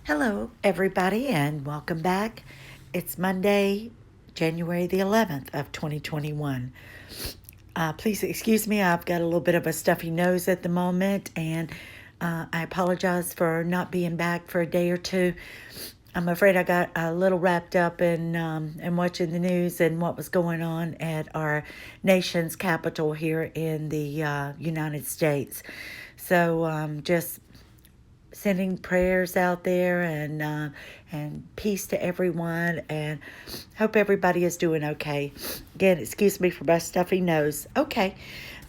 Hello, everybody, and welcome back. It's Monday, January the 11th of 2021. Please excuse me, I've got a little bit of a stuffy nose at the moment, and I apologize for not being back for a day or two. I'm afraid I got a little wrapped up in watching the news and what was going on at our nation's capital here in the United States. So just sending prayers out there and peace to everyone, and hope everybody is doing okay. Again, excuse me for my stuffy nose. Okay,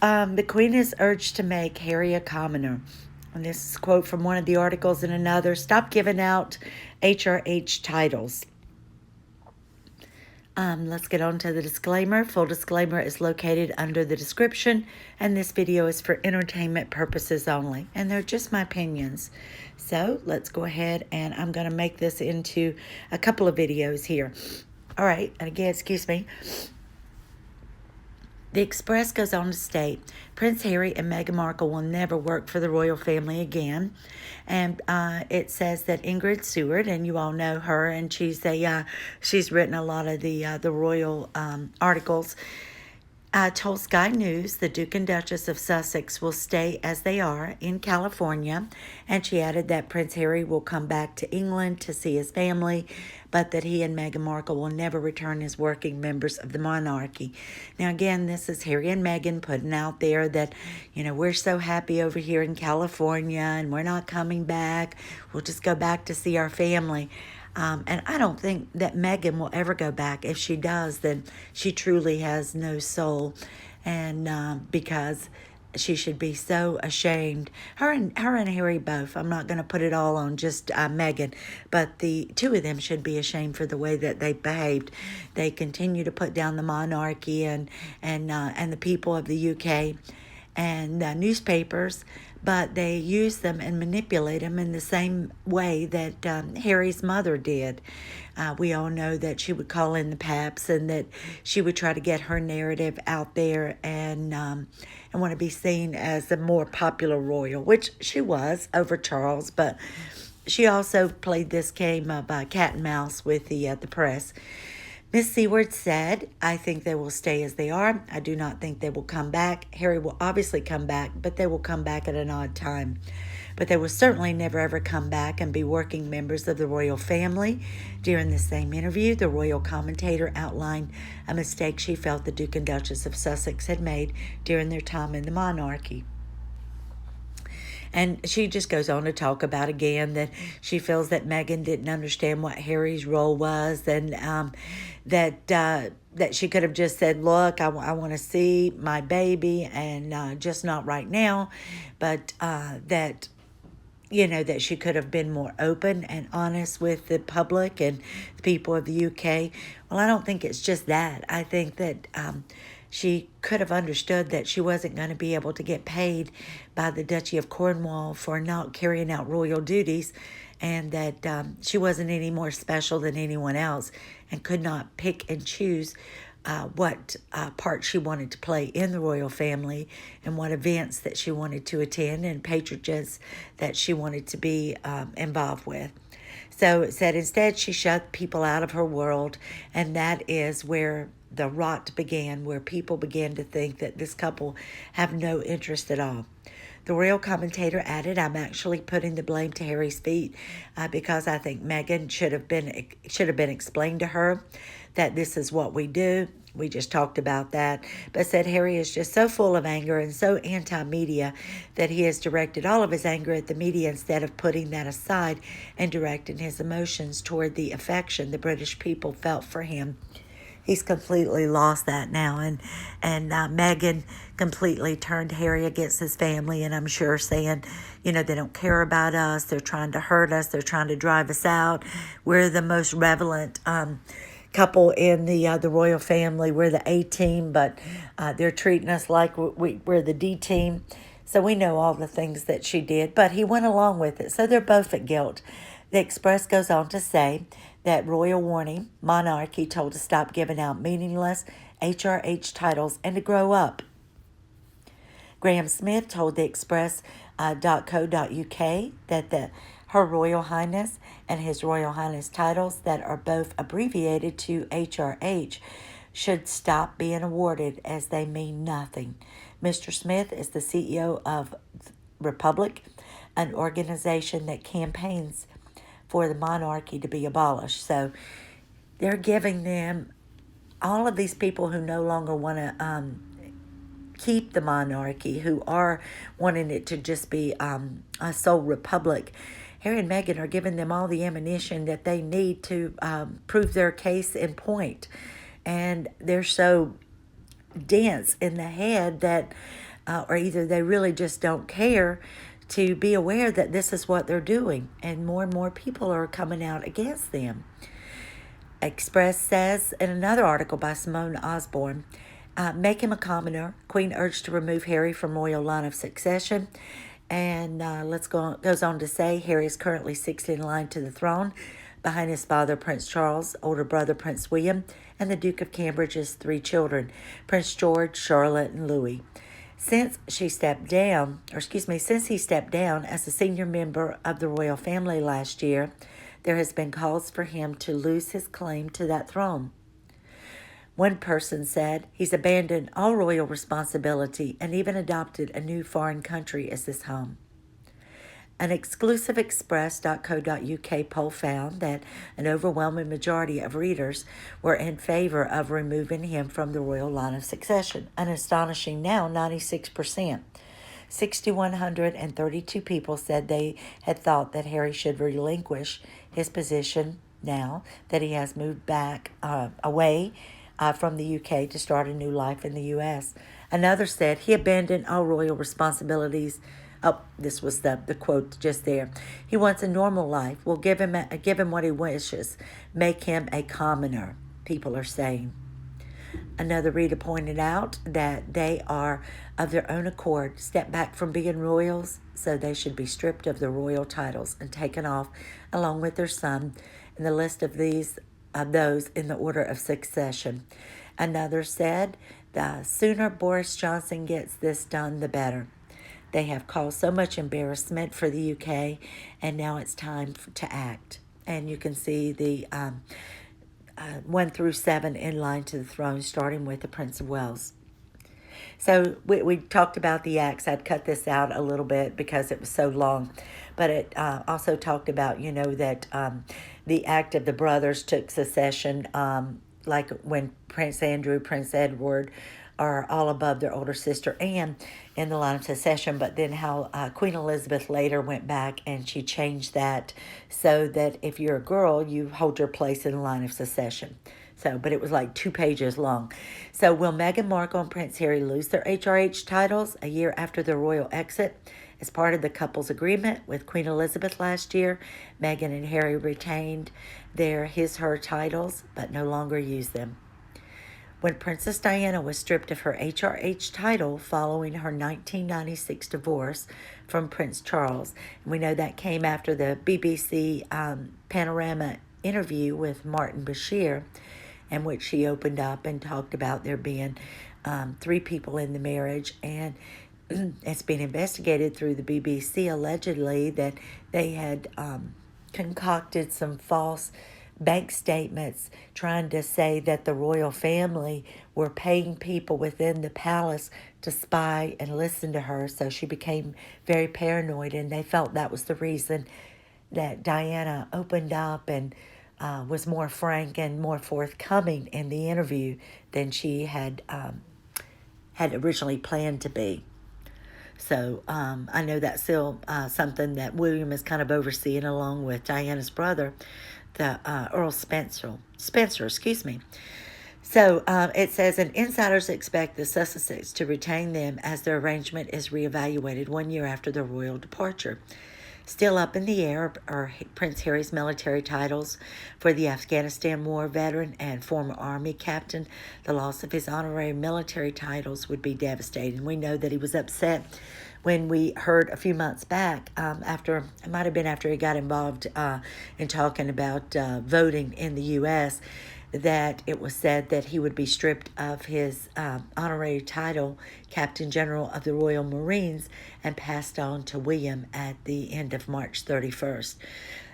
the Queen is urged to make Harry a commoner. And this is a quote from one of the articles in another. Stop giving out HRH titles. Let's get on to the disclaimer. Full disclaimer is located under the description, and this video is for entertainment purposes only, and they're just my opinions. So let's go ahead, and I'm going to make this into a couple of videos here. All right, and again, excuse me. The Express goes on to state, Prince Harry and Meghan Markle will never work for the royal family again. And it says that Ingrid Stewart, and you all know her, and she's written a lot of the royal articles, told Sky News the Duke and Duchess of Sussex will stay as they are in California, and she added that Prince Harry will come back to England to see his family, but that he and Meghan Markle will never return as working members of the monarchy. Now, again, this is Harry and Meghan putting out there that, we're so happy over here in California and we're not coming back. We'll just go back to see our family. And I don't think that Meghan will ever go back. If she does, then she truly has no soul. And because she should be so ashamed. Her and Harry both. I'm not going to put it all on just Meghan, but the two of them should be ashamed for the way that they behaved. They continue to put down the monarchy and the people of the UK and newspapers, but they use them and manipulate them in the same way that Harry's mother did. We all know that she would call in the paps and that she would try to get her narrative out there and want to be seen as a more popular royal, which she was over Charles, but she also played this game of cat and mouse with the press. Miss Seward said, I think they will stay as they are. I do not think they will come back. Harry will obviously come back, but they will come back at an odd time. But they will certainly never ever come back and be working members of the royal family. During the same interview, the royal commentator outlined a mistake she felt the Duke and Duchess of Sussex had made during their time in the monarchy. And she just goes on to talk about, again, that she feels that Meghan didn't understand what Harry's role was, and that she could have just said, look, I want to see my baby, and just not right now, but that she could have been more open and honest with the public and the people of the UK. Well, I don't think it's just that. I think that she could have understood that she wasn't going to be able to get paid by the Duchy of Cornwall for not carrying out royal duties, and that she wasn't any more special than anyone else and could not pick and choose what part she wanted to play in the royal family and what events that she wanted to attend and patronages that she wanted to be involved with. So it said instead she shut people out of her world, and that is where the rot began, where people began to think that this couple have no interest at all. The royal commentator added, I'm actually putting the blame to Harry's feet because I think Meghan should have been explained to her that this is what we do. We just talked about that, but said Harry is just so full of anger and so anti-media that he has directed all of his anger at the media instead of putting that aside and directing his emotions toward the affection the British people felt for him. He's completely lost that now, and Meghan completely turned Harry against his family, and I'm sure saying, they don't care about us, they're trying to hurt us, they're trying to drive us out. We're the most relevant couple in the royal family. We're the A team, but they're treating us like we're the D team. So we know all the things that she did, but he went along with it. So they're both at guilt. The Express goes on to say that royal warning, monarchy told to stop giving out meaningless HRH titles and to grow up. Graham Smith told the Express.co.uk that Her Royal Highness and His Royal Highness titles that are both abbreviated to HRH should stop being awarded as they mean nothing. Mr. Smith is the CEO of Republic, an organization that campaigns for the monarchy to be abolished. So they're giving them all of these people who no longer want to keep the monarchy, who are wanting it to just be a sole republic. Harry and Meghan are giving them all the ammunition that they need to prove their case in point. And they're so dense in the head that, or either they really just don't care to be aware that this is what they're doing. And more people are coming out against them. Express says in another article by Simone Osborne, make him a commoner. Queen urged to remove Harry from royal line of succession. And goes on to say Harry is currently sixth in line to the throne, behind his father, Prince Charles, older brother, Prince William, and the Duke of Cambridge's three children, Prince George, Charlotte, and Louis. Since he stepped down as a senior member of the royal family last year, there has been calls for him to lose his claim to that throne. One person said he's abandoned all royal responsibility and even adopted a new foreign country as his home. An exclusive Express.co.uk poll found that an overwhelming majority of readers were in favor of removing him from the royal line of succession, an astonishing now 96%. 6,132 people said they had thought that Harry should relinquish his position now that he has moved back away from the UK to start a new life in the US. Another said he abandoned all royal responsibilities. Oh, this was the quote just there. He wants a normal life. We'll give him what he wishes. Make him a commoner, people are saying. Another reader pointed out that they are, of their own accord, stepped back from being royals, so they should be stripped of their royal titles and taken off along with their son in the list of those in the order of succession. Another said, the sooner Boris Johnson gets this done, the better. They have caused so much embarrassment for the UK, and now it's time to act. And you can see the 1 through 7 in line to the throne, starting with the Prince of Wales. So we talked about the acts. I'd cut this out a little bit because it was so long. But it also talked about, that the act of the brothers took succession, like when Prince Andrew, Prince Edward are all above their older sister Anne in the line of succession, but then how Queen Elizabeth later went back and she changed that so that if you're a girl, you hold your place in the line of succession. So, but it was like 2 pages long. So will Meghan Markle and Prince Harry lose their HRH titles a year after their royal exit? As part of the couple's agreement with Queen Elizabeth last year, Meghan and Harry retained their his/her titles, but no longer use them. When Princess Diana was stripped of her HRH title following her 1996 divorce from Prince Charles, and we know that came after the BBC Panorama interview with Martin Bashir, in which she opened up and talked about there being 3 people in the marriage, and it's been investigated through the BBC allegedly that they had concocted some false bank statements trying to say that the royal family were paying people within the palace to spy and listen to her. So she became very paranoid, and they felt that was the reason that Diana opened up and was more frank and more forthcoming in the interview than she had originally planned to be. So I know that's still something that William is kind of overseeing along with Diana's brother, the Earl Spencer. So it says, and insiders expect the Sussexes to retain them as their arrangement is reevaluated 1 year after their royal departure. Still up in the air are Prince Harry's military titles for the Afghanistan war veteran and former Army captain. The loss of his honorary military titles would be devastating. We know that he was upset when we heard a few months back, after he got involved in talking about voting in the U.S., that it was said that he would be stripped of his honorary title, Captain General of the Royal Marines, and passed on to William at the end of March 31st.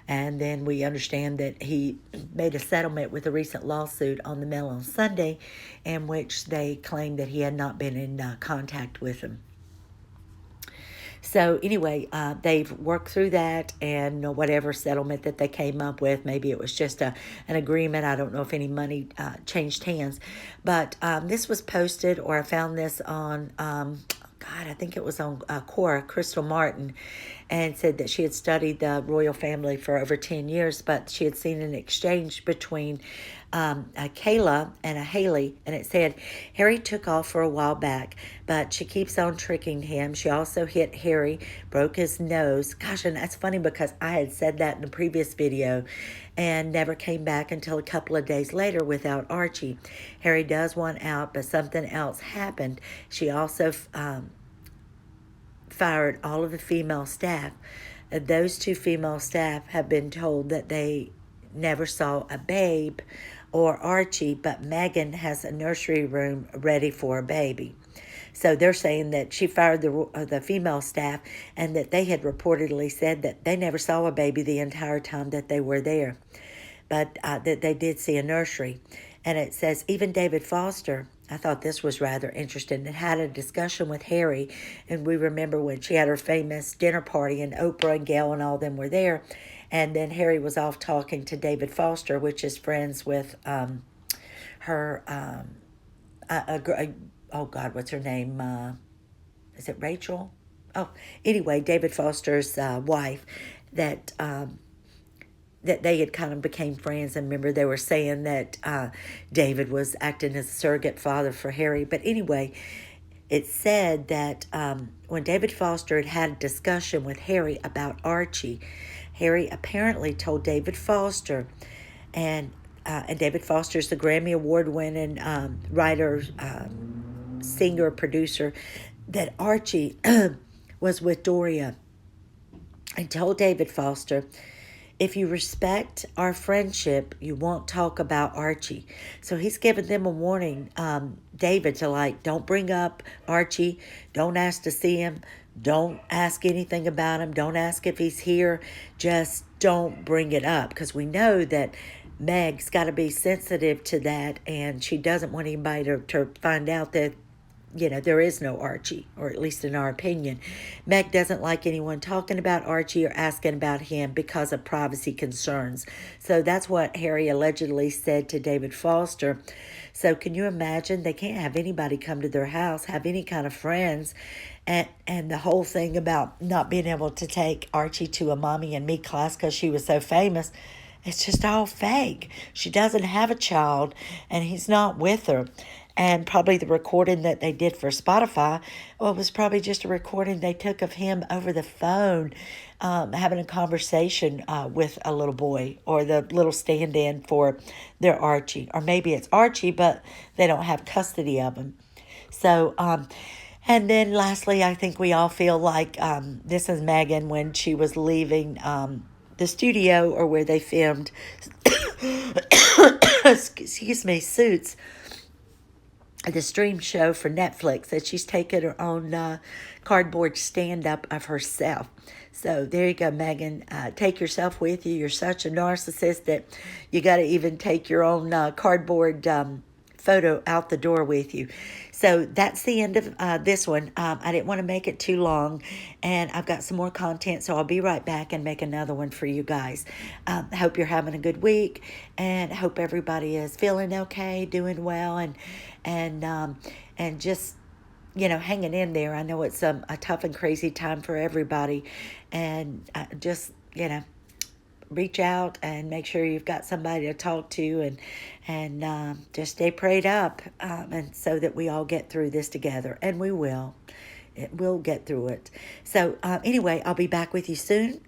And then we understand that he made a settlement with a recent lawsuit on the Mail on Sunday, in which they claimed that he had not been in contact with him. So anyway, they've worked through that, and whatever settlement that they came up with, maybe it was just an agreement. I don't know if any money changed hands. But this was posted, or I found this on, I think it was on Achor, Crystal Martin, and said that she had studied the royal family for over 10 years, but she had seen an exchange between a Kayla and a Haley, and it said, Harry took off for a while back, but she keeps on tricking him. She also hit Harry, broke his nose. Gosh, and that's funny because I had said that in the previous video and never came back until a couple of days later without Archie. Harry does want out, but something else happened. She also fired all of the female staff. Those two female staff have been told that they never saw a babe or Archie, but Meghan has a nursery room ready for a baby. So they're saying that she fired the female staff, and that they had reportedly said that they never saw a baby the entire time that they were there, but that they did see a nursery. And it says even David Foster, I thought this was rather interesting, and had a discussion with Harry. And we remember when she had her famous dinner party and Oprah and Gail and all them were there. And then Harry was off talking to David Foster, which is friends with her, oh God, what's her name? Is it Rachel? Oh, anyway, David Foster's wife, that they had kind of became friends. And remember, they were saying that David was acting as a surrogate father for Harry. But anyway, it said that when David Foster had a discussion with Harry about Archie, Harry apparently told David Foster, and David Foster's the Grammy Award-winning writer, singer, producer, that Archie was with Doria, and told David Foster, if you respect our friendship, you won't talk about Archie. So he's given them a warning, David, to don't bring up Archie. Don't ask to see him. Don't ask anything about him. Don't ask if he's here. Just don't bring it up, because we know that Meg's got to be sensitive to that, and she doesn't want anybody to find out that, there is no Archie, or at least in our opinion. Meg doesn't like anyone talking about Archie or asking about him because of privacy concerns. So that's what Harry allegedly said to David Foster. So can you imagine? They can't have anybody come to their house, have any kind of friends, and the whole thing about not being able to take Archie to a Mommy and Me class because she was so famous. It's just all fake. She doesn't have a child, and he's not with her. And probably the recording that they did for Spotify, well, it was probably just a recording they took of him over the phone, having a conversation with a little boy, or the little stand-in for their Archie. Or maybe it's Archie, but they don't have custody of him. So, and then lastly, I think we all feel like this is Meghan when she was leaving the studio, or where they filmed, excuse me, Suits, the stream show for Netflix, that she's taken her own cardboard stand-up of herself. So there you go, Meghan. Take yourself with you. You're such a narcissist that you got to even take your own cardboard photo out the door with you. So that's the end of this one. I didn't want to make it too long, and I've got some more content, so I'll be right back and make another one for you guys. Hope you're having a good week, and hope everybody is feeling okay, doing well, and just, hanging in there. I know it's a tough and crazy time for everybody, and just, reach out and make sure you've got somebody to talk to, and just stay prayed up, and so that we all get through this together, and we will. We'll get through it. So anyway, I'll be back with you soon.